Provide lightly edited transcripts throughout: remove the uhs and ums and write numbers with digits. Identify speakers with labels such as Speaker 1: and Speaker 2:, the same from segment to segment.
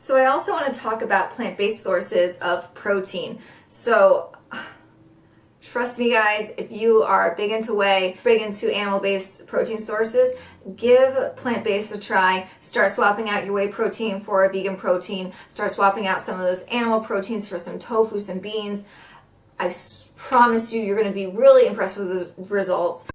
Speaker 1: So I also want to talk about plant-based sources of protein. So trust me guys, if you are big into whey, big into animal-based protein sources, give plant-based a try. Start swapping out your whey protein for a vegan protein. Start swapping out some of those animal proteins for some tofu, some beans. I promise you, you're going to be really impressed with the results.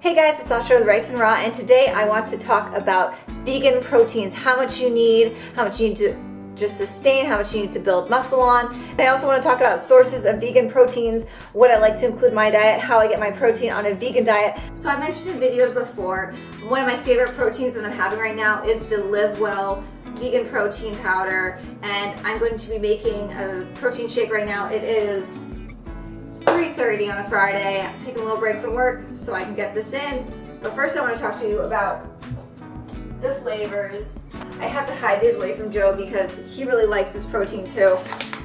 Speaker 1: Hey guys, it's Sasha with Rice and Raw, and today I want to talk about vegan proteins, how much you need to just sustain, how much you need to build muscle on. And I also want to talk about sources of vegan proteins, what I like to include in my diet, how I get my protein on a vegan diet. So I mentioned in videos before, one of my favorite proteins that I'm having right now is the Live Well vegan protein powder, and I'm going to be making a protein shake right now. It is 3:30 on a Friday. I'm taking a little break from work so I can get this in. But first I want to talk to you about the flavors. I have to hide these away from Joe because he really likes this protein too,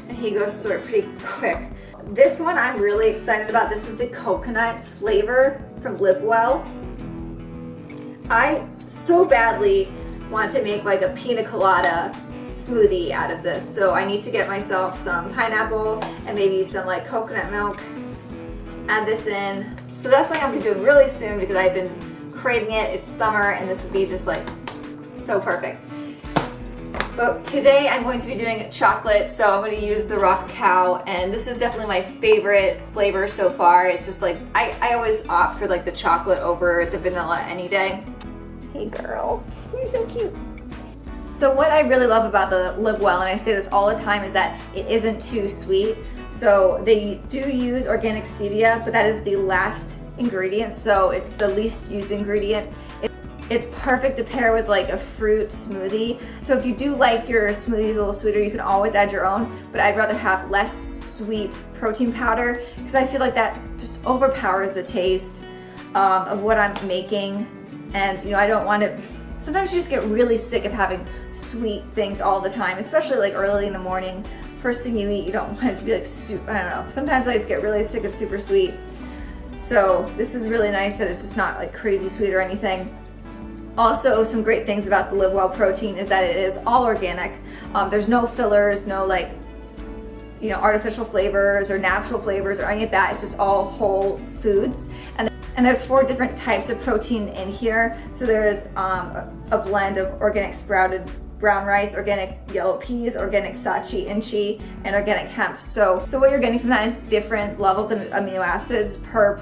Speaker 1: and he goes through it pretty quick. This one I'm really excited about. This is the coconut flavor from Live Well. I so badly want to make like a pina colada smoothie out of this, so I need to get myself some pineapple and maybe some like coconut milk, add this in. So that's something I'm doing really soon because I've been craving it. It's summer and this would be just like so perfect. But today I'm going to be doing chocolate, so I'm going to use the raw cacao, and this is definitely my favorite flavor so far. It's just like I always opt for like the chocolate over the vanilla any day. Hey girl, you're so cute. So what I really love about the Live Well, and I say this all the time, is that it isn't too sweet. So they do use organic stevia, but that is the last ingredient, so it's the least used ingredient. It's perfect to pair with like a fruit smoothie. So if you do like your smoothies a little sweeter, you can always add your own, but I'd rather have less sweet protein powder because I feel like that just overpowers the taste of what I'm making. And you know, I don't want to. Sometimes you just get really sick of having sweet things all the time, especially like early in the morning. First thing you eat, you don't want it to be like super, I don't know. Sometimes I just get really sick of super sweet. So this is really nice that it's just not like crazy sweet or anything. Also, some great things about the Live Well protein is that it is all organic. There's no fillers, no like, you know, artificial flavors or natural flavors or any of that. It's just all whole foods. And there's 4 different types of protein in here. So there's a blend of organic sprouted brown rice, organic yellow peas, organic sachi inchi, and organic hemp. So what you're getting from that is different levels of amino acids per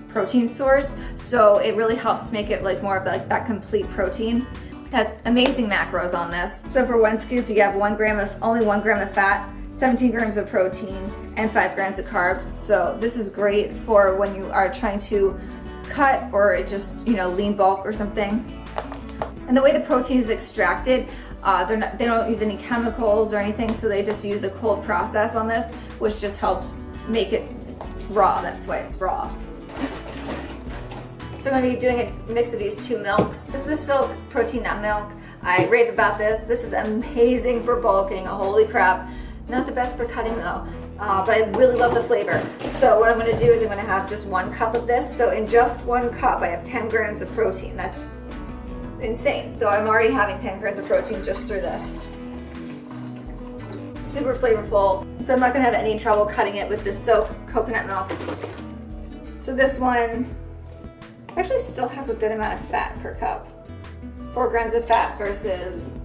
Speaker 1: protein source. So it really helps make it like more of like that complete protein. It has amazing macros on this. So for 1 scoop, you have only 1 gram of fat, 17 grams of protein, and 5 grams of carbs. So this is great for when you are trying to cut or just, you know, lean bulk or something. And the way the protein is extracted, they don't use any chemicals or anything, so they just use a cold process on this, which just helps make it raw. That's why it's raw. So I'm going to be doing a mix of these 2 milks. This is the Silk Protein Nut Milk. I rave about this. This is amazing for bulking. Holy crap. Not the best for cutting though, but I really love the flavor. So what I'm going to do is I'm going to have just 1 cup of this. So in just 1 cup, I have 10 grams of protein. That's insane. So I'm already having 10 grams of protein just through this. Super flavorful. So I'm not going to have any trouble cutting it with the Silk coconut milk. So this one actually still has a good amount of fat per cup. 4 grams of fat versus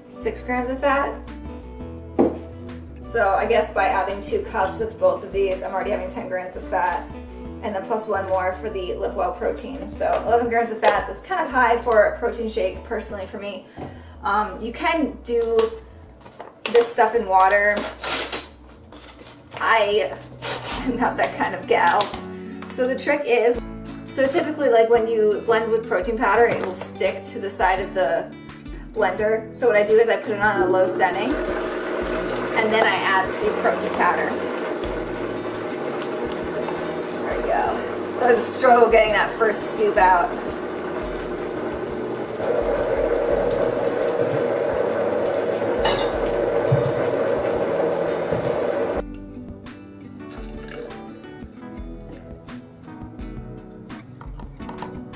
Speaker 1: 6 grams of fat. So I guess by adding 2 cups of both of these, I'm already having 10 grams of fat, and then plus 1 more for the Live Well protein. So 11 grams of fat. That's kind of high for a protein shake, personally for me. You can do this stuff in water. I am not that kind of gal. So the trick is, so typically like when you blend with protein powder, it will stick to the side of the blender. So what I do is I put it on a low setting, and then I add the protein powder. There we go. That was a struggle getting that first scoop out.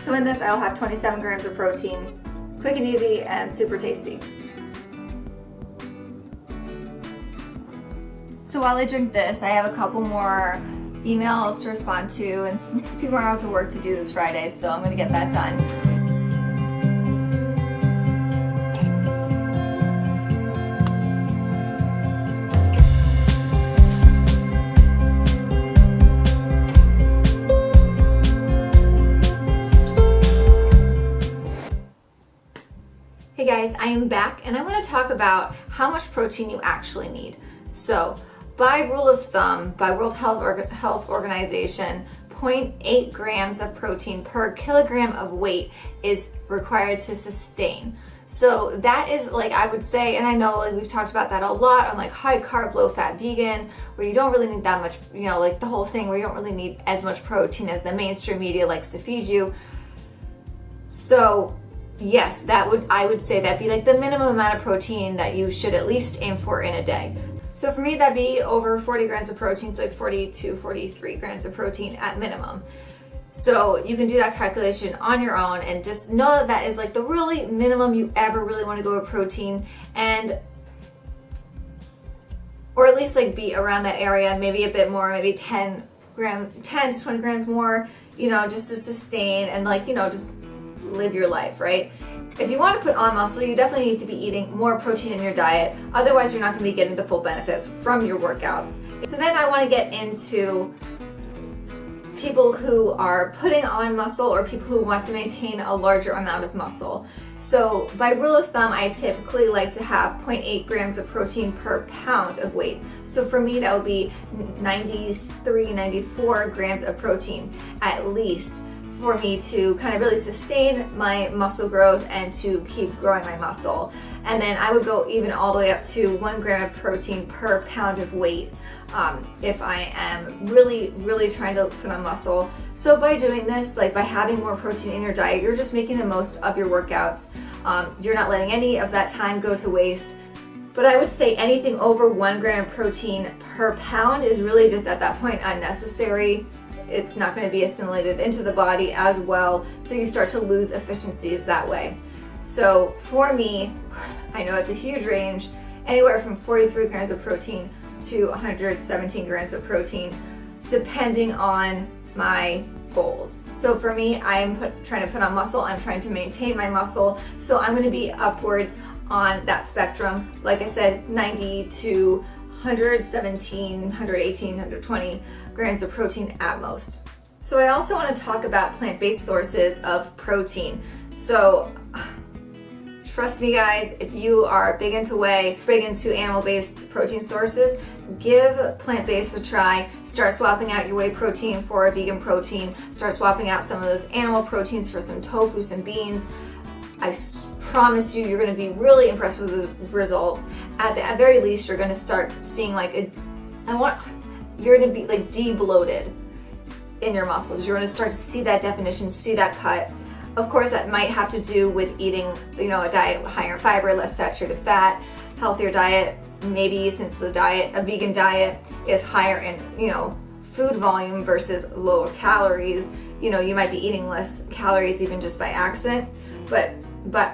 Speaker 1: So in this, I'll have 27 grams of protein, quick and easy and super tasty. So while I drink this, I have a couple more emails to respond to and a few more hours of work to do this Friday, so I'm gonna get that done. Hey guys, I am back and I want to talk about how much protein you actually need. So, by rule of thumb, by World Health Organization, 0.8 grams of protein per kilogram of weight is required to sustain. So that is, like, I would say, and I know like we've talked about that a lot on like high carb, low fat vegan, where you don't really need that much, you know, like the whole thing where you don't really need as much protein as the mainstream media likes to feed you. So yes, I would say that'd be like the minimum amount of protein that you should at least aim for in a day. So for me, that'd be over 40 grams of protein, so like 42, 43 grams of protein at minimum. So you can do that calculation on your own and just know that that is like the really minimum you ever really want to go with protein, and or at least like be around that area, maybe a bit more, maybe 10 to 20 grams more, you know, just to sustain and like, you know, just live your life, right? If you want to put on muscle, you definitely need to be eating more protein in your diet. Otherwise, you're not going to be getting the full benefits from your workouts. So then I want to get into people who are putting on muscle or people who want to maintain a larger amount of muscle. So by rule of thumb, I typically like to have 0.8 grams of protein per pound of weight. So for me, that would be 93, 94 grams of protein at least, for me to kind of really sustain my muscle growth and to keep growing my muscle. And then I would go even all the way up to 1 gram of protein per pound of weight if I am really trying to put on muscle. So by doing this, like by having more protein in your diet, you're just making the most of your workouts. You're not letting any of that time go to waste. But I would say anything over 1 gram of protein per pound is really just at that point unnecessary. It's not going to be assimilated into the body as well, so you start to lose efficiencies that way. So for me, I know it's a huge range, anywhere from 43 grams of protein to 117 grams of protein, depending on my goals. So for me, I'm trying to put on muscle, I'm trying to maintain my muscle, so I'm going to be upwards on that spectrum. Like I said, 90 to 117, 118, 120 grams of protein at most. So I also want to talk about plant-based sources of protein. So trust me guys, if you are big into whey, big into animal-based protein sources, give plant-based a try. Start swapping out your whey protein for a vegan protein. Start swapping out some of those animal proteins for some tofu, some beans. I promise you, you're going to be really impressed with the results. At the very least, you're going to start seeing like you're going to be like de-bloated in your muscles. You're going to start to see that definition, see that cut. Of course, that might have to do with eating, you know, a diet higher in fiber, less saturated fat, healthier diet. Maybe since a vegan diet is higher in, you know, food volume versus lower calories, you know, you might be eating less calories even just by accident. But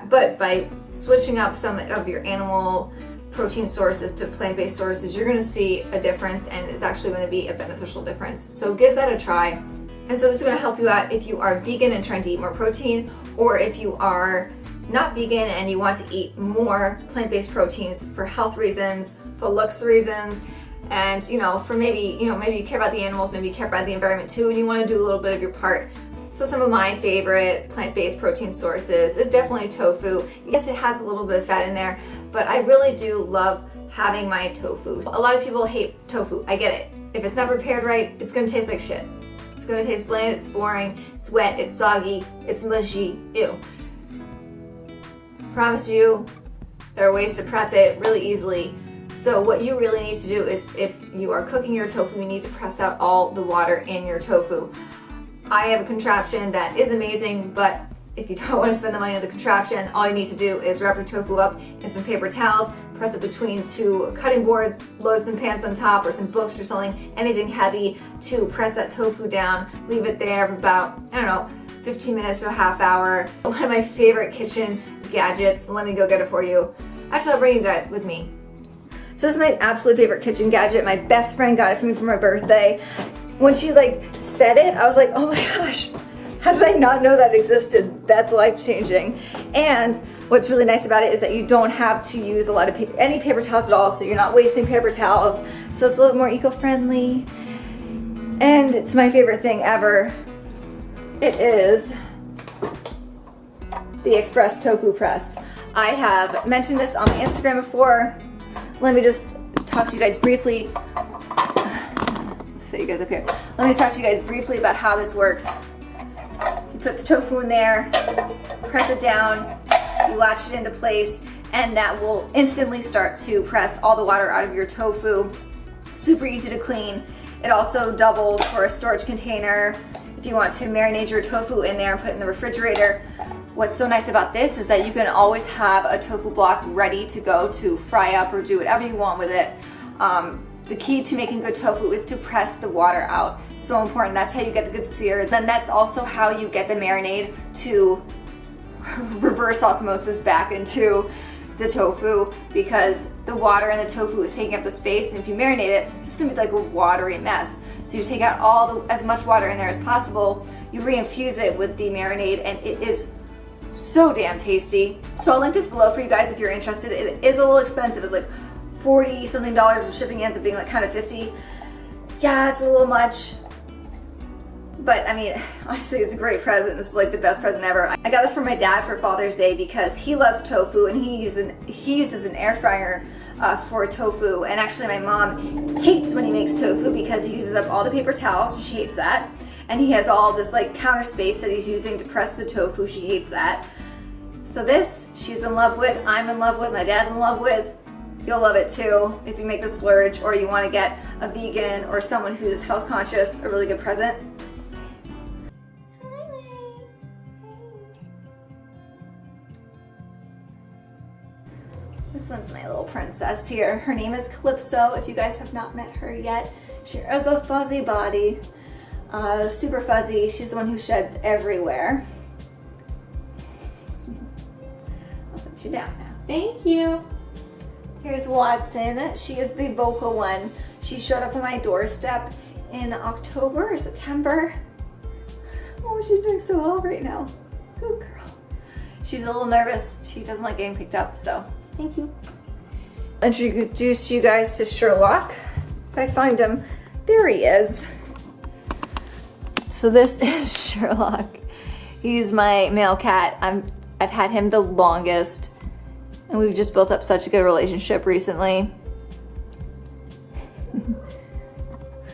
Speaker 1: by switching up some of your animal protein sources to plant-based sources, you're going to see a difference, and it's actually going to be a beneficial difference. So give that a try. And so this is going to help you out if you are vegan and trying to eat more protein, or if you are not vegan and you want to eat more plant-based proteins for health reasons, for looks reasons, and you know, for maybe you care about the animals, maybe you care about the environment too, and you want to do a little bit of your part. So some of my favorite plant-based protein sources is definitely tofu. Yes, it has a little bit of fat in there, but I really do love having my tofu. A lot of people hate tofu. I get it. If it's not prepared right, it's gonna taste like shit. It's gonna taste bland, it's boring, it's wet, it's soggy, it's mushy, ew. Promise you, there are ways to prep it really easily. So what you really need to do is, if you are cooking your tofu, you need to press out all the water in your tofu. I have a contraption that is amazing, but if you don't want to spend the money on the contraption, all you need to do is wrap your tofu up in some paper towels, press it between two cutting boards, load some pans on top or some books or something, anything heavy to press that tofu down, leave it there for about, I don't know, 15 minutes to a half hour. One of my favorite kitchen gadgets. Let me go get it for you. Actually, I'll bring you guys with me. So this is my absolute favorite kitchen gadget. My best friend got it for me for my birthday. When she said it, I was like, oh my gosh, how did I not know that existed? That's life-changing. And what's really nice about it is that you don't have to use a lot of any paper towels at all, so you're not wasting paper towels. So it's a little more eco-friendly. And it's my favorite thing ever. It is the Express Tofu Press. I have mentioned this on my Instagram before. Let me just talk to you guys briefly. Let's set you guys up here. Let me just talk to you guys briefly about how this works. You put the tofu in there, press it down, you latch it into place, and that will instantly start to press all the water out of your tofu. Super easy to clean. It also doubles for a storage container if you want to marinate your tofu in there and put it in the refrigerator. What's so nice about this is that you can always have a tofu block ready to go to fry up or do whatever you want with it. The key to making good tofu is to press the water out. So important. That's how you get the good sear. Then that's also how you get the marinade to reverse osmosis back into the tofu, because the water in the tofu is taking up the space, and if you marinate it, it's just gonna be like a watery mess. So you take out as much water in there as possible, you reinfuse it with the marinade, and it is so damn tasty. So I'll link this below for you guys if you're interested. It is a little expensive. It's like $40 something with shipping, ends up being like kind of $50. Yeah, it's a little much. But I mean, honestly, it's a great present. This is like the best present ever. I got this for my dad for Father's Day because he loves tofu, and he uses an air fryer for tofu. And actually my mom hates when he makes tofu because he uses up all the paper towels, and she hates that. And he has all this counter space that he's using to press the tofu. She hates that. So this, she's in love with, I'm in love with, my dad's in love with. You'll love it too if you make the splurge, or you want to get a vegan or someone who's health conscious a really good present. This one's my little princess here. Her name is Calypso, if you guys have not met her yet. She has a fuzzy body, super fuzzy. She's the one who sheds everywhere. I'll put you down now. Thank you. Here's Watson. She is the vocal one. She showed up on my doorstep in October or September. Oh, she's doing so well right now. Good girl. She's a little nervous. She doesn't like getting picked up, so thank you. Introduce you guys to Sherlock. If I find him, there he is. So this is Sherlock. He's my male cat. I've had him the longest, and we've just built up such a good relationship recently.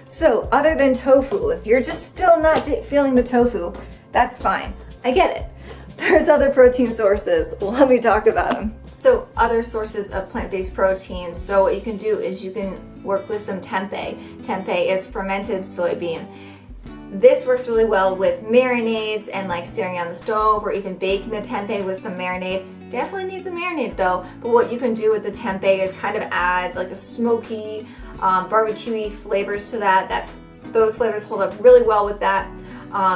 Speaker 1: So other than tofu, if you're just still not feeling the tofu, that's fine. I get it. There's other protein sources. Let me talk about them. So other sources of plant-based protein. So what you can do is you can work with some tempeh. Tempeh is fermented soybean. This works really well with marinades and searing on the stove, or even baking the tempeh with some marinade. Definitely needs a marinade though. But what you can do with the tempeh is kind of add a smoky, barbecue-y flavors to that. Those flavors hold up really well with that.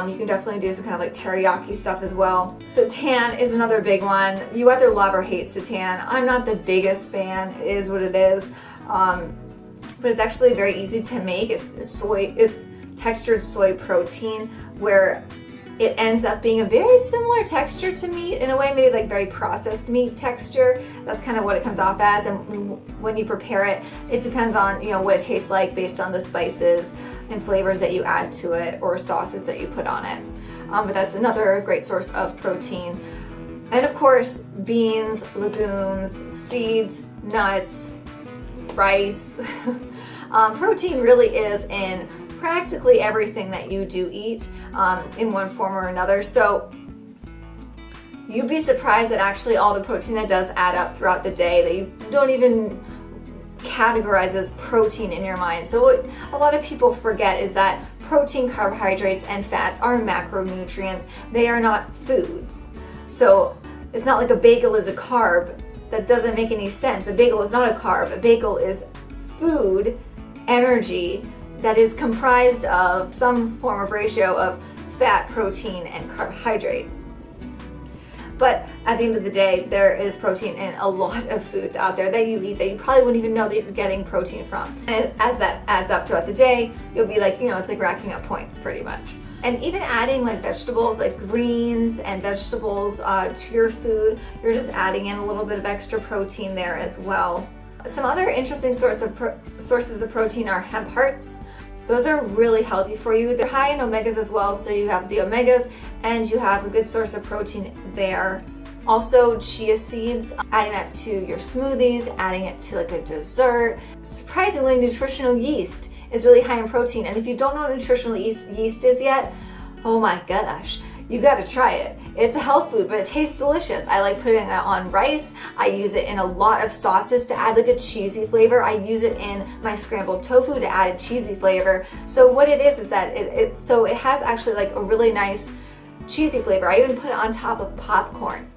Speaker 1: You can definitely do some kind of teriyaki stuff as well. Seitan is another big one. You either love or hate seitan. I'm not the biggest fan. It is what it is. But it's actually very easy to make. It's textured soy protein, where it ends up being a very similar texture to meat in a way, maybe very processed meat texture. That's kind of what it comes off as. And when you prepare it, it depends on what it tastes like based on the spices and flavors that you add to it, or sauces that you put on it. But that's another great source of protein. And of course, beans, legumes, seeds, nuts, rice. Protein really is in practically everything that you do eat in one form or another. So you'd be surprised at actually all the protein that does add up throughout the day that you don't even categorize as protein in your mind. So what a lot of people forget is that protein, carbohydrates, and fats are macronutrients. They are not foods. So it's not like a bagel is a carb. That doesn't make any sense. A bagel is not a carb. A bagel is food, energy, that is comprised of some form of ratio of fat, protein, and carbohydrates. But at the end of the day, there is protein in a lot of foods out there that you eat that you probably wouldn't even know that you're getting protein from. And as that adds up throughout the day, you'll be like, it's like racking up points pretty much. And even adding like vegetables, like greens and vegetables to your food, you're just adding in a little bit of extra protein there as well. Some other interesting sources of protein are hemp hearts. Those are really healthy for you. They're high in omegas as well, so you have the omegas and you have a good source of protein there. Also, chia seeds, adding that to your smoothies, adding it to like a dessert. Surprisingly, nutritional yeast is really high in protein, and if you don't know what nutritional yeast is yet, oh my gosh, you gotta try it. It's a health food, but it tastes delicious. I like putting it on rice. I use it in a lot of sauces to add like a cheesy flavor. I use it in my scrambled tofu to add a cheesy flavor. So what it is that it has actually like a really nice cheesy flavor. I even put it on top of popcorn.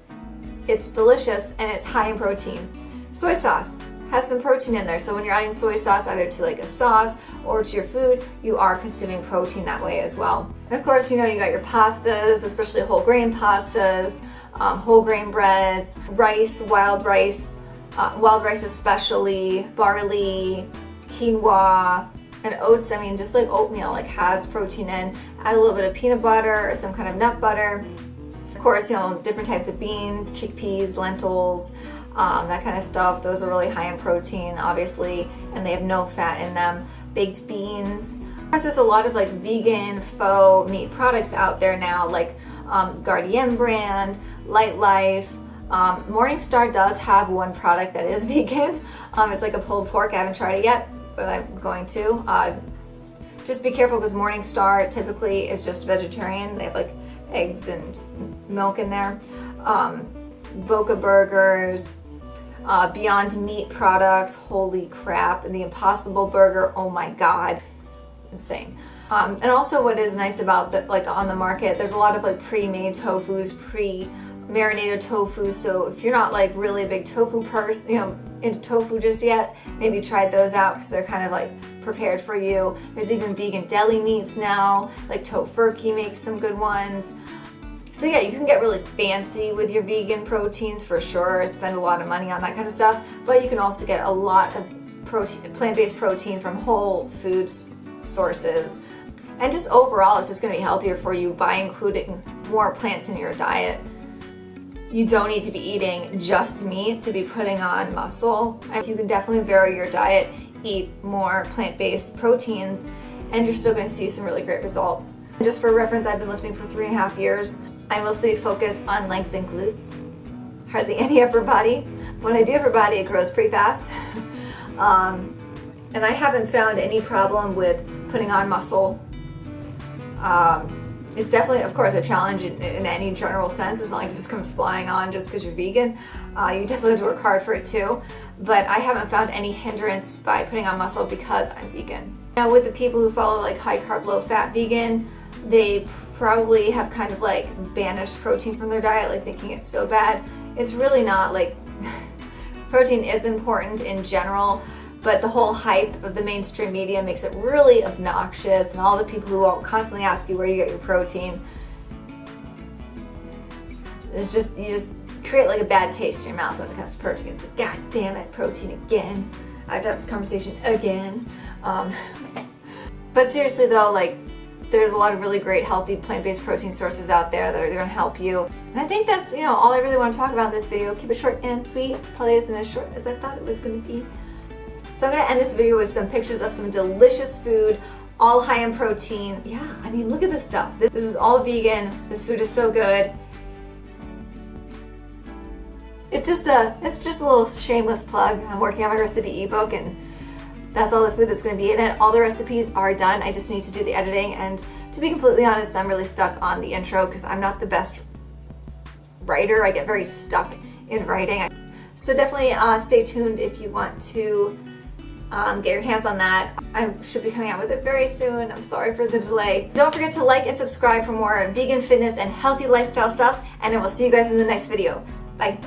Speaker 1: It's delicious and it's high in protein. Soy sauce has some protein in there, so when you're adding soy sauce either to like a sauce or to your food, you are consuming protein that way as well. And of course, you got your pastas, especially whole grain pastas, whole grain breads, rice, wild rice especially, barley, quinoa, and oats. I mean, just like oatmeal, like has protein in. Add a little bit of peanut butter or some kind of nut butter. Of course, different types of beans, chickpeas, lentils, that kind of stuff. Those are really high in protein, obviously, and they have no fat in them. Baked beans. There's a lot of like vegan faux meat products out there now, like Guardian brand, Light Life. Morningstar does have one product that is vegan. It's like a pulled pork. I haven't tried it yet, but I'm going to. Just be careful because Morningstar typically is just vegetarian. They have like eggs and milk in there. Boca Burgers, Beyond Meat products, holy crap, and the Impossible Burger, oh my god, it's insane. And also what is nice about like on the market, there's a lot of like pre-made tofus, pre-marinated tofu, so if you're not like really a big tofu person, into tofu just yet, maybe try those out because they're kind of like prepared for you. There's even vegan deli meats now, like Tofurkey makes some good ones. So yeah, you can get really fancy with your vegan proteins for sure, spend a lot of money on that kind of stuff, but you can also get a lot of plant-based protein from whole foods sources. And just overall, it's just gonna be healthier for you by including more plants in your diet. You don't need to be eating just meat to be putting on muscle. You can definitely vary your diet, eat more plant-based proteins, and you're still gonna see some really great results. Just for reference, I've been lifting for 3.5 years. I mostly focus on legs and glutes, hardly any upper body. When I do upper body, it grows pretty fast. And I haven't found any problem with putting on muscle. It's definitely, of course, a challenge in any general sense. It's not like it just comes flying on just because you're vegan. You definitely have to work hard for it too. But I haven't found any hindrance by putting on muscle because I'm vegan. Now with the people who follow like high carb, low fat vegan, they probably have kind of like banished protein from their diet, like thinking it's so bad. It's really not. Like protein is important in general, but the whole hype of the mainstream media makes it really obnoxious, and all the people who will constantly ask you where you get your protein, it's just, you just create like a bad taste in your mouth when it comes to protein. It's like, god damn it, protein again. I've had this conversation again. But seriously though, like there's a lot of really great healthy plant-based protein sources out there that are going to help you. And I think that's all I really want to talk about in this video. Keep it short and sweet. Probably isn't as short as I thought it was going to be. So I'm going to end this video with some pictures of some delicious food, all high in protein. Yeah, I mean, look at this stuff. This is all vegan. This food is so good. It's just a little shameless plug. I'm working on my recipe ebook, and that's all the food that's going to be in it. All the recipes are done. I just need to do the editing, and to be completely honest, I'm really stuck on the intro because I'm not the best writer. I get very stuck in writing. So definitely stay tuned if you want to get your hands on that. I should be coming out with it very soon. I'm sorry for the delay. Don't forget to like and subscribe for more vegan fitness and healthy lifestyle stuff, and I will see you guys in the next video. Bye.